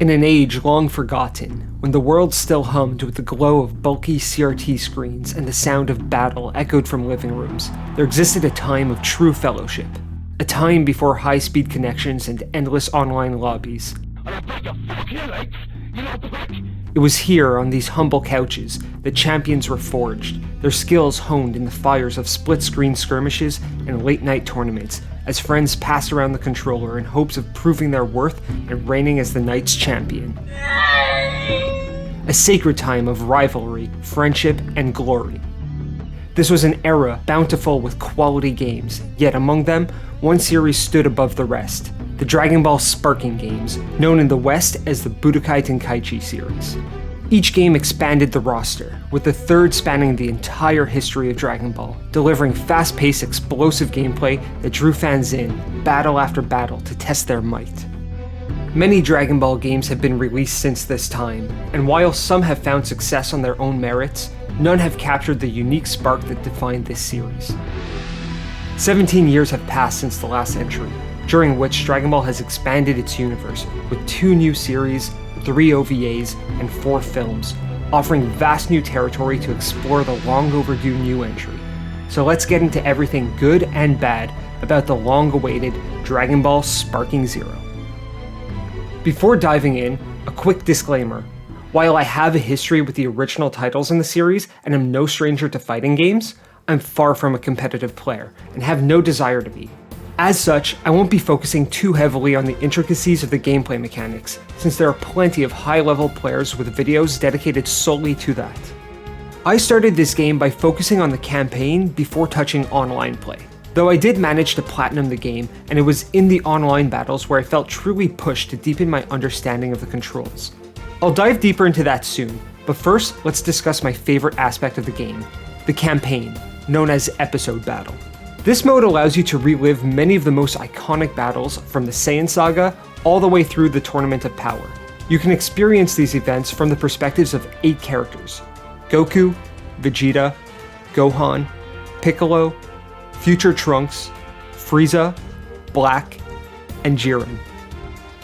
In an age long forgotten, when the world still hummed with the glow of bulky CRT screens and the sound of battle echoed from living rooms, there existed a time of true fellowship. A time before high-speed connections and endless online lobbies. It was here, on these humble couches, that champions were forged, their skills honed in the fires of split-screen skirmishes and late-night tournaments, as friends passed around the controller in hopes of proving their worth and reigning as the night's champion. A sacred time of rivalry, friendship, and glory. This was an era bountiful with quality games, yet among them, one series stood above the rest, the Dragon Ball Sparking games, known in the West as the Budokai Tenkaichi series. Each game expanded the roster, with the third spanning the entire history of Dragon Ball, delivering fast-paced, explosive gameplay that drew fans in, battle after battle, to test their might. Many Dragon Ball games have been released since this time, and while some have found success on their own merits, none have captured the unique spark that defined this series. 17 years have passed since the last entry, during which Dragon Ball has expanded its universe with 2 new series, 3 OVAs, and 4 films, offering vast new territory to explore the long overdue new entry. So let's get into everything good and bad about the long-awaited Dragon Ball Sparking Zero. Before diving in, a quick disclaimer. While I have a history with the original titles in the series and am no stranger to fighting games, I'm far from a competitive player and have no desire to be. As such, I won't be focusing too heavily on the intricacies of the gameplay mechanics, since there are plenty of high-level players with videos dedicated solely to that. I started this game by focusing on the campaign before touching online play, though I did manage to platinum the game, and it was in the online battles where I felt truly pushed to deepen my understanding of the controls. I'll dive deeper into that soon, but first, let's discuss my favorite aspect of the game, the campaign, known as Episode Battle. This mode allows you to relive many of the most iconic battles from the Saiyan Saga all the way through the Tournament of Power. You can experience these events from the perspectives of 8 characters: Goku, Vegeta, Gohan, Piccolo, Future Trunks, Frieza, Black, and Jiren.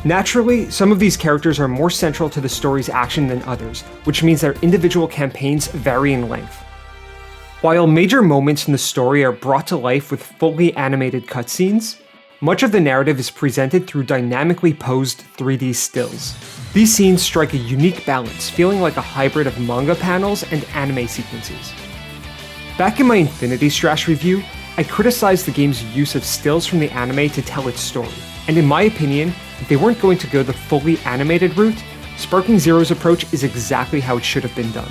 Naturally, some of these characters are more central to the story's action than others, which means their individual campaigns vary in length. While major moments in the story are brought to life with fully animated cutscenes, much of the narrative is presented through dynamically posed 3D stills. These scenes strike a unique balance, feeling like a hybrid of manga panels and anime sequences. Back in my Infinity Strash review, I criticized the game's use of stills from the anime to tell its story, and in my opinion, if they weren't going to go the fully animated route, Sparking Zero's approach is exactly how it should have been done.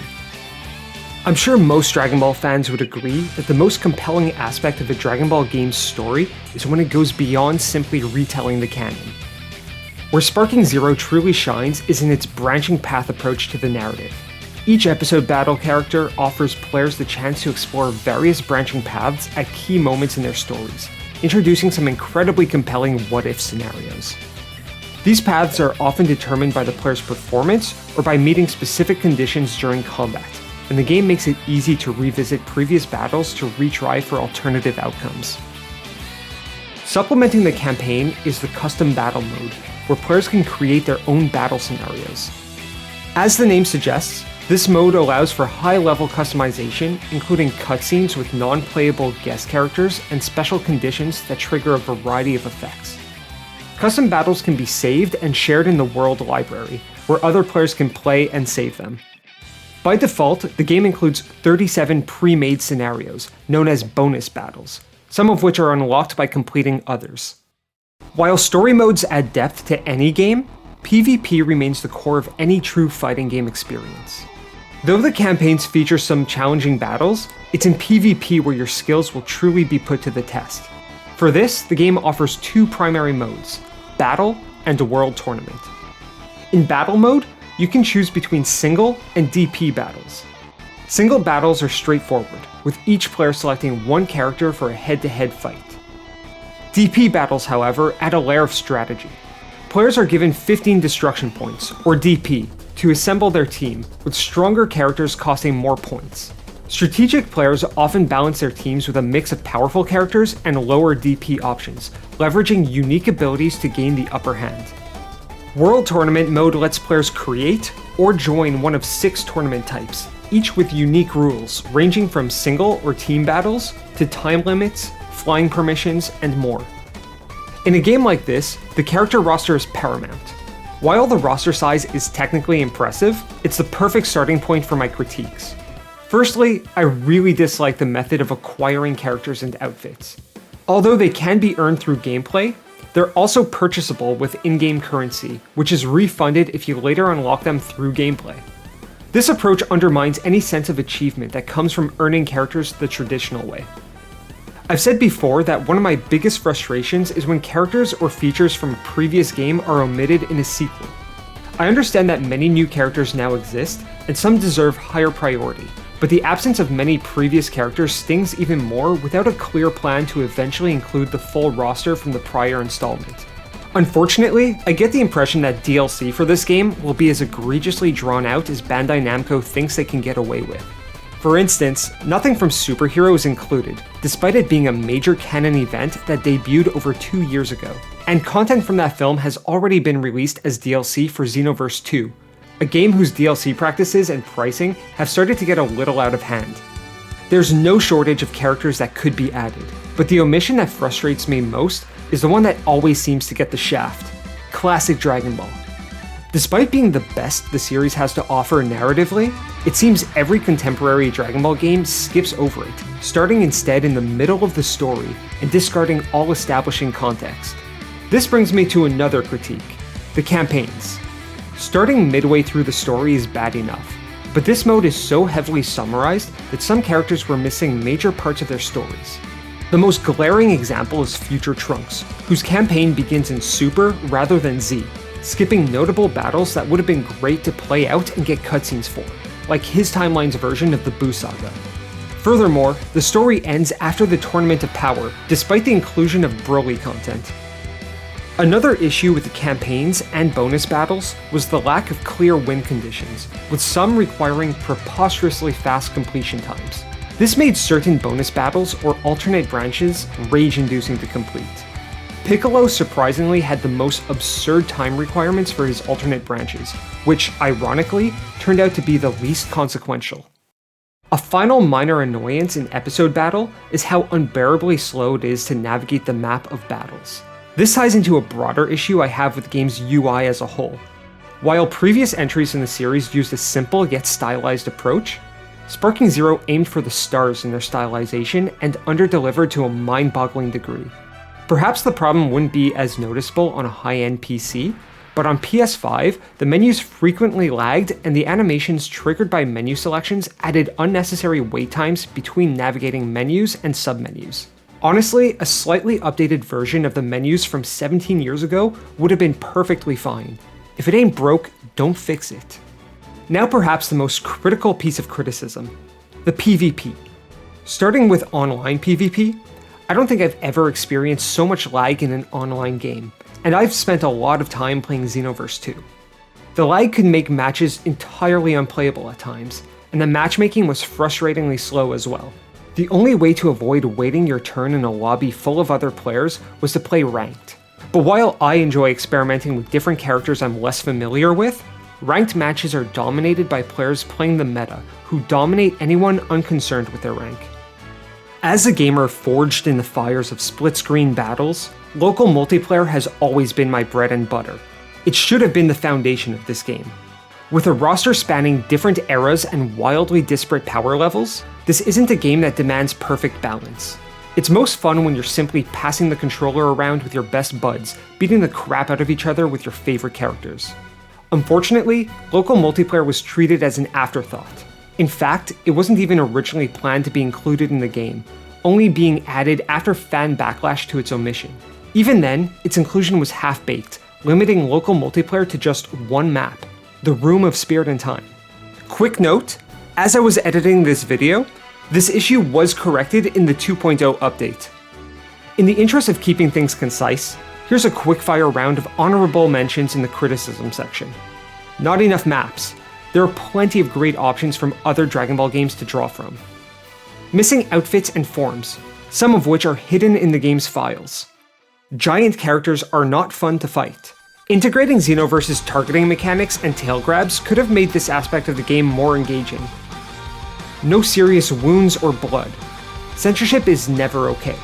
I'm sure most Dragon Ball fans would agree that the most compelling aspect of a Dragon Ball game's story is when it goes beyond simply retelling the canon. Where Sparking Zero truly shines is in its branching path approach to the narrative. Each episode battle character offers players the chance to explore various branching paths at key moments in their stories, introducing some incredibly compelling what-if scenarios. These paths are often determined by the player's performance or by meeting specific conditions during combat, and the game makes it easy to revisit previous battles to retry for alternative outcomes. Supplementing the campaign is the custom battle mode, where players can create their own battle scenarios. As the name suggests, this mode allows for high-level customization, including cutscenes with non-playable guest characters and special conditions that trigger a variety of effects. Custom battles can be saved and shared in the World Library, where other players can play and save them. By default, the game includes 37 pre-made scenarios, known as bonus battles, some of which are unlocked by completing others. While story modes add depth to any game, PvP remains the core of any true fighting game experience. Though the campaigns feature some challenging battles, it's in PvP where your skills will truly be put to the test. For this, the game offers 2 primary modes, Battle and a World Tournament. In Battle mode, you can choose between single and DP battles. Single battles are straightforward, with each player selecting one character for a head-to-head fight. DP battles, however, add a layer of strategy. Players are given 15 destruction points, or DP, to assemble their team, with stronger characters costing more points. Strategic players often balance their teams with a mix of powerful characters and lower DP options, leveraging unique abilities to gain the upper hand. World Tournament mode lets players create or join one of 6 tournament types, each with unique rules ranging from single or team battles to time limits, flying permissions, and more. In a game like this, the character roster is paramount. While the roster size is technically impressive, it's the perfect starting point for my critiques. Firstly, I really dislike the method of acquiring characters and outfits. Although they can be earned through gameplay, they're also purchasable with in-game currency, which is refunded if you later unlock them through gameplay. This approach undermines any sense of achievement that comes from earning characters the traditional way. I've said before that one of my biggest frustrations is when characters or features from a previous game are omitted in a sequel. I understand that many new characters now exist, and some deserve higher priority, but the absence of many previous characters stings even more without a clear plan to eventually include the full roster from the prior installment. Unfortunately, I get the impression that DLC for this game will be as egregiously drawn out as Bandai Namco thinks they can get away with. For instance, nothing from Superhero is included, despite it being a major canon event that debuted over 2 years ago, and content from that film has already been released as DLC for Xenoverse 2, a game whose DLC practices and pricing have started to get a little out of hand. There's no shortage of characters that could be added, but the omission that frustrates me most is the one that always seems to get the shaft: classic Dragon Ball. Despite being the best the series has to offer narratively, it seems every contemporary Dragon Ball game skips over it, starting instead in the middle of the story and discarding all establishing context. This brings me to another critique: the campaigns. Starting midway through the story is bad enough, but this mode is so heavily summarized that some characters were missing major parts of their stories. The most glaring example is Future Trunks, whose campaign begins in Super rather than Z, skipping notable battles that would have been great to play out and get cutscenes for, like his timeline's version of the Buu Saga. Furthermore, the story ends after the Tournament of Power, despite the inclusion of Broly content. Another issue with the campaigns and bonus battles was the lack of clear win conditions, with some requiring preposterously fast completion times. This made certain bonus battles or alternate branches rage-inducing to complete. Piccolo surprisingly had the most absurd time requirements for his alternate branches, which, ironically, turned out to be the least consequential. A final minor annoyance in Episode Battle is how unbearably slow it is to navigate the map of battles. This ties into a broader issue I have with the game's UI as a whole. While previous entries in the series used a simple yet stylized approach, Sparking Zero aimed for the stars in their stylization and under-delivered to a mind-boggling degree. Perhaps the problem wouldn't be as noticeable on a high-end PC, but on PS5, the menus frequently lagged and the animations triggered by menu selections added unnecessary wait times between navigating menus and submenus. Honestly, a slightly updated version of the menus from 17 years ago would have been perfectly fine. If it ain't broke, don't fix it. Now perhaps the most critical piece of criticism: the PvP. Starting with online PvP, I don't think I've ever experienced so much lag in an online game, and I've spent a lot of time playing Xenoverse 2. The lag could make matches entirely unplayable at times, and the matchmaking was frustratingly slow as well. The only way to avoid waiting your turn in a lobby full of other players was to play ranked. But while I enjoy experimenting with different characters I'm less familiar with, ranked matches are dominated by players playing the meta, who dominate anyone unconcerned with their rank. As a gamer forged in the fires of split-screen battles, local multiplayer has always been my bread and butter. It should have been the foundation of this game. With a roster spanning different eras and wildly disparate power levels, this isn't a game that demands perfect balance. It's most fun when you're simply passing the controller around with your best buds, beating the crap out of each other with your favorite characters. Unfortunately, local multiplayer was treated as an afterthought. In fact, it wasn't even originally planned to be included in the game, only being added after fan backlash to its omission. Even then, its inclusion was half-baked, limiting local multiplayer to just one map, the Room of Spirit and Time. Quick note, as I was editing this video, this issue was corrected in the 2.0 update. In the interest of keeping things concise, here's a quick-fire round of honorable mentions in the criticism section. Not enough maps. There are plenty of great options from other Dragon Ball games to draw from. Missing outfits and forms, some of which are hidden in the game's files. Giant characters are not fun to fight. Integrating Xenoverse's targeting mechanics and tail grabs could have made this aspect of the game more engaging. No serious wounds or blood. Censorship is never okay.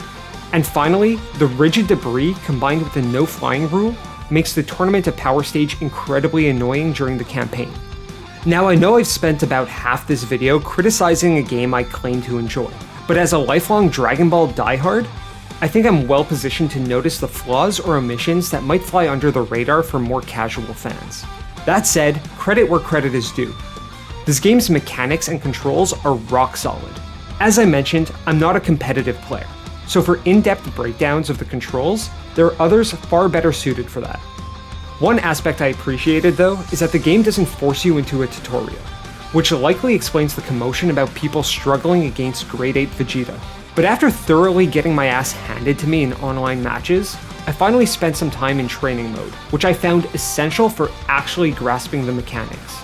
And finally, the rigid debris combined with the no flying rule makes the Tournament of Power stage incredibly annoying during the campaign. Now, I know I've spent about half this video criticizing a game I claim to enjoy, but as a lifelong Dragon Ball diehard, I think I'm well positioned to notice the flaws or omissions that might fly under the radar for more casual fans. That said, credit where credit is due. This game's mechanics and controls are rock solid. As I mentioned, I'm not a competitive player, so for in-depth breakdowns of the controls, there are others far better suited for that. One aspect I appreciated though is that the game doesn't force you into a tutorial, which likely explains the commotion about people struggling against Grade 8 Vegeta. But after thoroughly getting my ass handed to me in online matches, I finally spent some time in training mode, which I found essential for actually grasping the mechanics.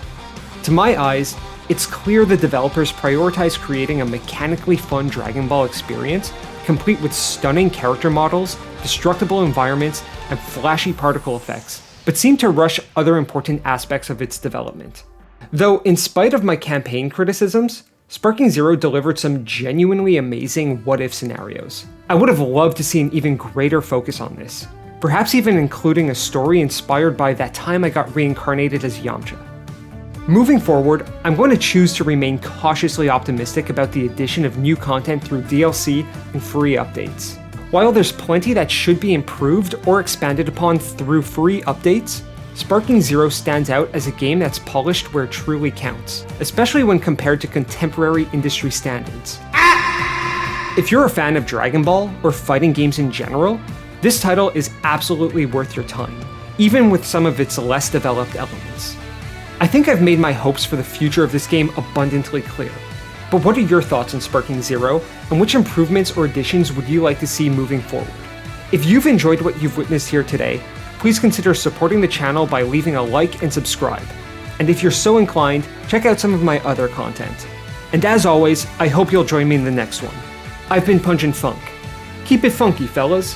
To my eyes, it's clear the developers prioritize creating a mechanically fun Dragon Ball experience, complete with stunning character models, destructible environments, and flashy particle effects, but seem to rush other important aspects of its development. Though, in spite of my campaign criticisms, Sparking Zero delivered some genuinely amazing what-if scenarios. I would have loved to see an even greater focus on this, perhaps even including a story inspired by that time I got reincarnated as Yamcha. Moving forward, I'm going to choose to remain cautiously optimistic about the addition of new content through DLC and free updates. While there's plenty that should be improved or expanded upon through free updates, Sparking Zero stands out as a game that's polished where it truly counts, especially when compared to contemporary industry standards. If you're a fan of Dragon Ball or fighting games in general, this title is absolutely worth your time, even with some of its less developed elements. I think I've made my hopes for the future of this game abundantly clear, but what are your thoughts on Sparking Zero, and which improvements or additions would you like to see moving forward? If you've enjoyed what you've witnessed here today, please consider supporting the channel by leaving a like and subscribe. And if you're so inclined, check out some of my other content. And as always, I hope you'll join me in the next one. I've been Pungent Funk. Keep it funky, fellas.